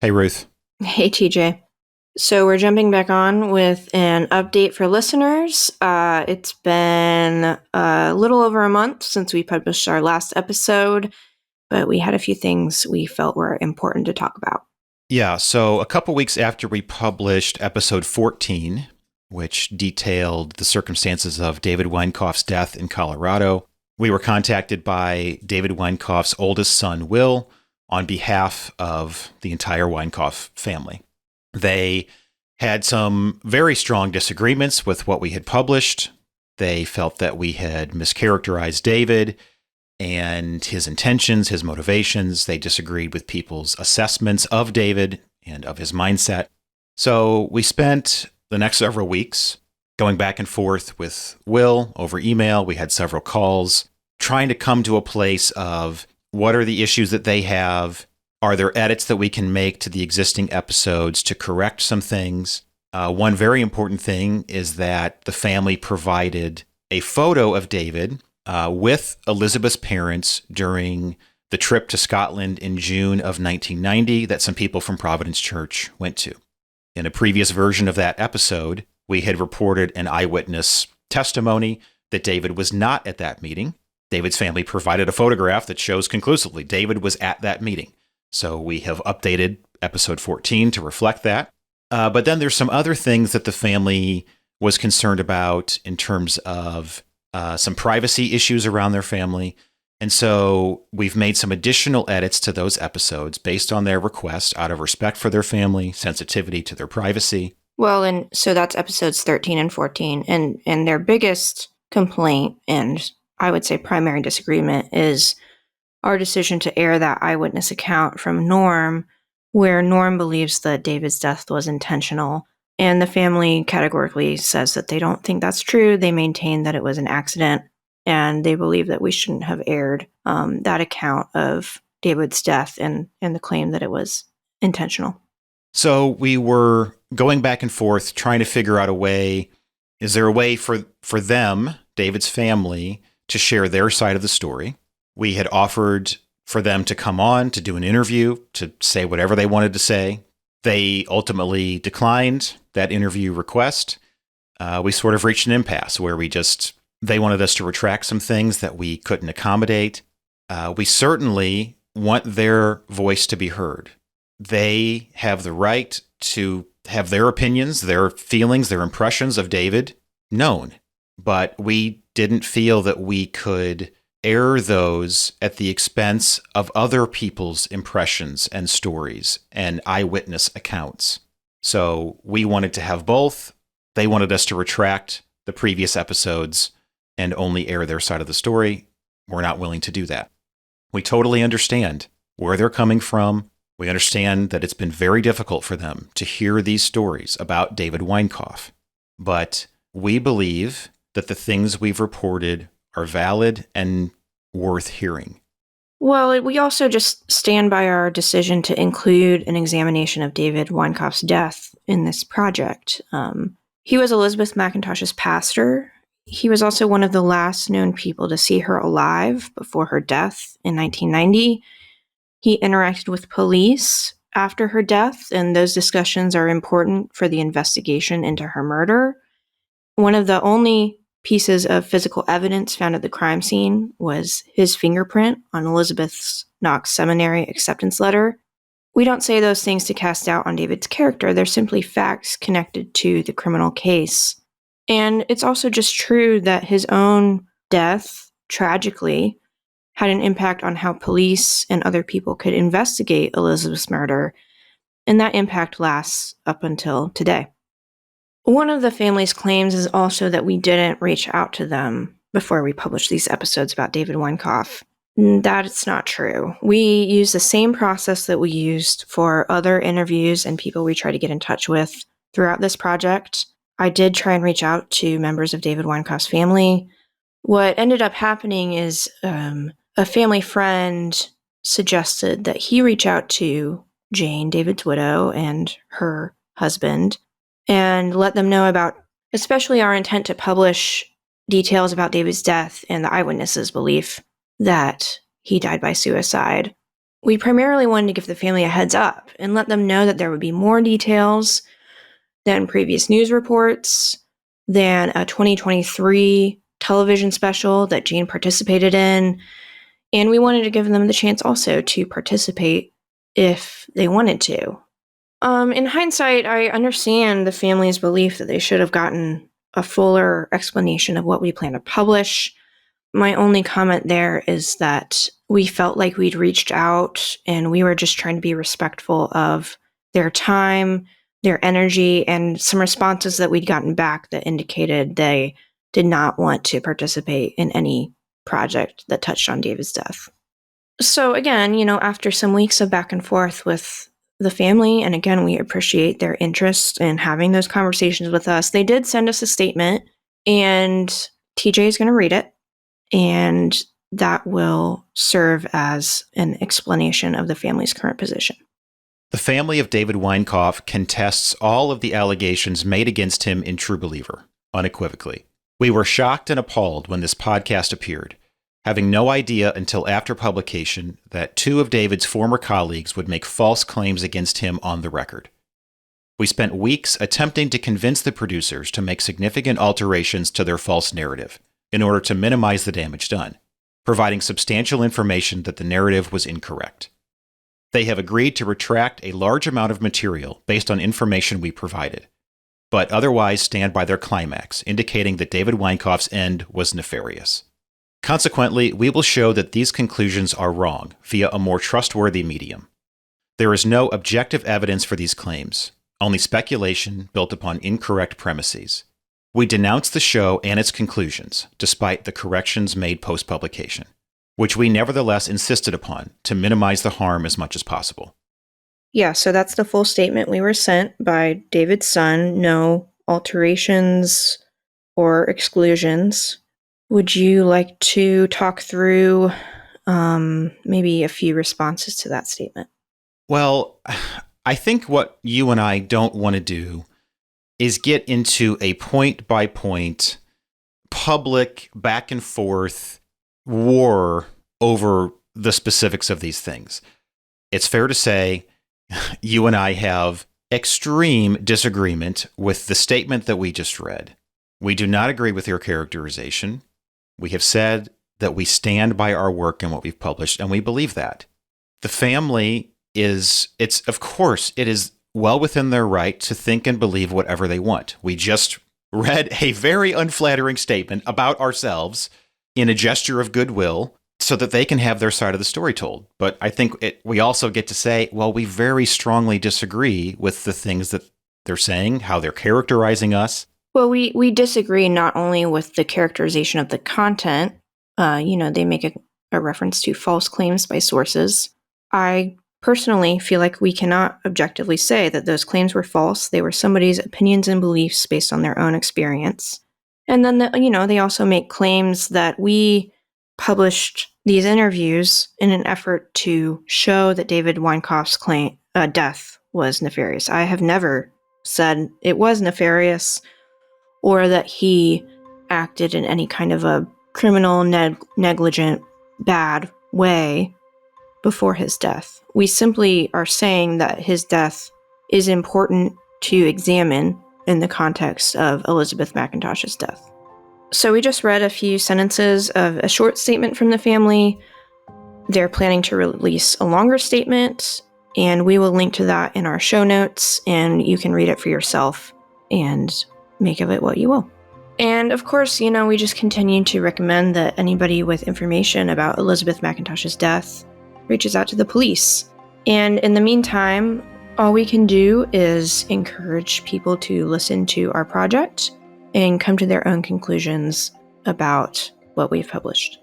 Hey, Ruth. Hey, TJ. So we're jumping back on with an update for listeners. It's been a little over a month since we published our last episode, but we had a few things we felt were important to talk about. Yeah, so a couple weeks after we published episode 14, which detailed the circumstances of David Winecoff's death in Colorado, we were contacted by David Winecoff's oldest son, Will, on behalf of the entire Winecoff family. They had some very strong disagreements with what we had published. They felt that we had mischaracterized David and his intentions, his motivations. They disagreed with people's assessments of David and of his mindset. So we spent the next several weeks going back and forth with Will over email. We had several calls trying to come to a place of what are the issues that they have? Are there edits that we can make to the existing episodes to correct some things? One very important thing is that the family provided a photo of David with Elizabeth's parents during the trip to Scotland in June of 1990 that some people from Providence Church went to. In a previous version of that episode, we had reported an eyewitness testimony that David was not at that meeting. David's family provided a photograph that shows conclusively David was at that meeting. So we have updated episode 14 to reflect that. But then there's some other things that the family was concerned about in terms of some privacy issues around their family. And so we've made some additional edits to those episodes based on their request out of respect for their family, sensitivity to their privacy. Well, and so that's episodes 13 and 14. And their biggest complaint, and I would say primary disagreement, is our decision to air that eyewitness account from Norm, where Norm believes that David's death was intentional. And the family categorically says that they don't think that's true. They maintain that it was an accident, and they believe that we shouldn't have aired that account of David's death and the claim that it was intentional. So we were going back and forth trying to figure out a way. Is there a way for them, David's family, to share their side of the story? We had offered for them to come on to do an interview, to say whatever they wanted to say. They ultimately declined that interview request. We sort of reached an impasse where they wanted us to retract some things that we couldn't accommodate. We certainly want their voice to be heard. They have the right to have their opinions, their feelings, their impressions of David known. But we didn't feel that we could air those at the expense of other people's impressions and stories and eyewitness accounts. So we wanted to have both. They wanted us to retract the previous episodes and only air their side of the story. We're not willing to do that. We totally understand where they're coming from. We understand that it's been very difficult for them to hear these stories about David Winecoff. But we believe that the things we've reported are valid and worth hearing. Well, we also just stand by our decision to include an examination of David Winecoff's death in this project. He was Elizabeth McIntosh's pastor. He was also one of the last known people to see her alive before her death in 1990. He interacted with police after her death, and those discussions are important for the investigation into her murder. One of the only pieces of physical evidence found at the crime scene was his fingerprint on Elizabeth's Knox Seminary acceptance letter. We don't say those things to cast doubt on David's character. They're simply facts connected to the criminal case. And it's also just true that his own death, tragically, had an impact on how police and other people could investigate Elizabeth's murder, and that impact lasts up until today. One of the family's claims is also that we didn't reach out to them before we published these episodes about David Winecoff. That's not true. We use the same process that we used for other interviews and people we try to get in touch with throughout this project. I did try and reach out to members of David Winecoff's family. What ended up happening is a family friend suggested that he reach out to Jane, David's widow, and her husband, and let them know about especially our intent to publish details about David's death and the eyewitnesses' belief that he died by suicide. We primarily wanted to give the family a heads up and let them know that there would be more details than previous news reports, than a 2023 television special that Jane participated in, and we wanted to give them the chance also to participate if they wanted to. In hindsight, I understand the family's belief that they should have gotten a fuller explanation of what we plan to publish. My only comment there is that we felt like we'd reached out and we were just trying to be respectful of their time, their energy, and some responses that we'd gotten back that indicated they did not want to participate in any project that touched on David's death. So again, after some weeks of back and forth with the family, and again, we appreciate their interest in having those conversations with us, they did send us a statement, and TJ is going to read it, and that will serve as an explanation of the family's current position. The family of David Winecoff contests all of the allegations made against him in True Believer, unequivocally. We were shocked and appalled when this podcast appeared, having no idea until after publication that 2 of David's former colleagues would make false claims against him on the record. We spent weeks attempting to convince the producers to make significant alterations to their false narrative in order to minimize the damage done, providing substantial information that the narrative was incorrect. They have agreed to retract a large amount of material based on information we provided, but otherwise stand by their climax, indicating that David Winecoff's end was nefarious. Consequently, we will show that these conclusions are wrong via a more trustworthy medium. There is no objective evidence for these claims, only speculation built upon incorrect premises. We denounce the show and its conclusions, despite the corrections made post-publication, which we nevertheless insisted upon to minimize the harm as much as possible. Yeah, so that's the full statement we were sent by David's son. No alterations or exclusions. Would you like to talk through maybe a few responses to that statement? Well, I think what you and I don't want to do is get into a point-by-point public back and forth war over the specifics of these things. It's fair to say you and I have extreme disagreement with the statement that we just read. We do not agree with your characterization. We have said that we stand by our work and what we've published, and we believe that. The family of course, it is well within their right to think and believe whatever they want. We just read a very unflattering statement about ourselves in a gesture of goodwill so that they can have their side of the story told. But I think we also get to say, well, we very strongly disagree with the things that they're saying, how they're characterizing us. Well, we disagree not only with the characterization of the content. They make a reference to false claims by sources. I personally feel like we cannot objectively say that those claims were false. They were somebody's opinions and beliefs based on their own experience. And then, they also make claims that we published these interviews in an effort to show that David Winecoff's death was nefarious. I have never said it was nefarious or that he acted in any kind of a criminal, negligent, bad way before his death. We simply are saying that his death is important to examine in the context of Elizabeth McIntosh's death. So we just read a few sentences of a short statement from the family. They're planning to release a longer statement, and we will link to that in our show notes, and you can read it for yourself and make of it what you will. And of course, we just continue to recommend that anybody with information about Elizabeth McIntosh's death reaches out to the police. And in the meantime, all we can do is encourage people to listen to our project and come to their own conclusions about what we've published.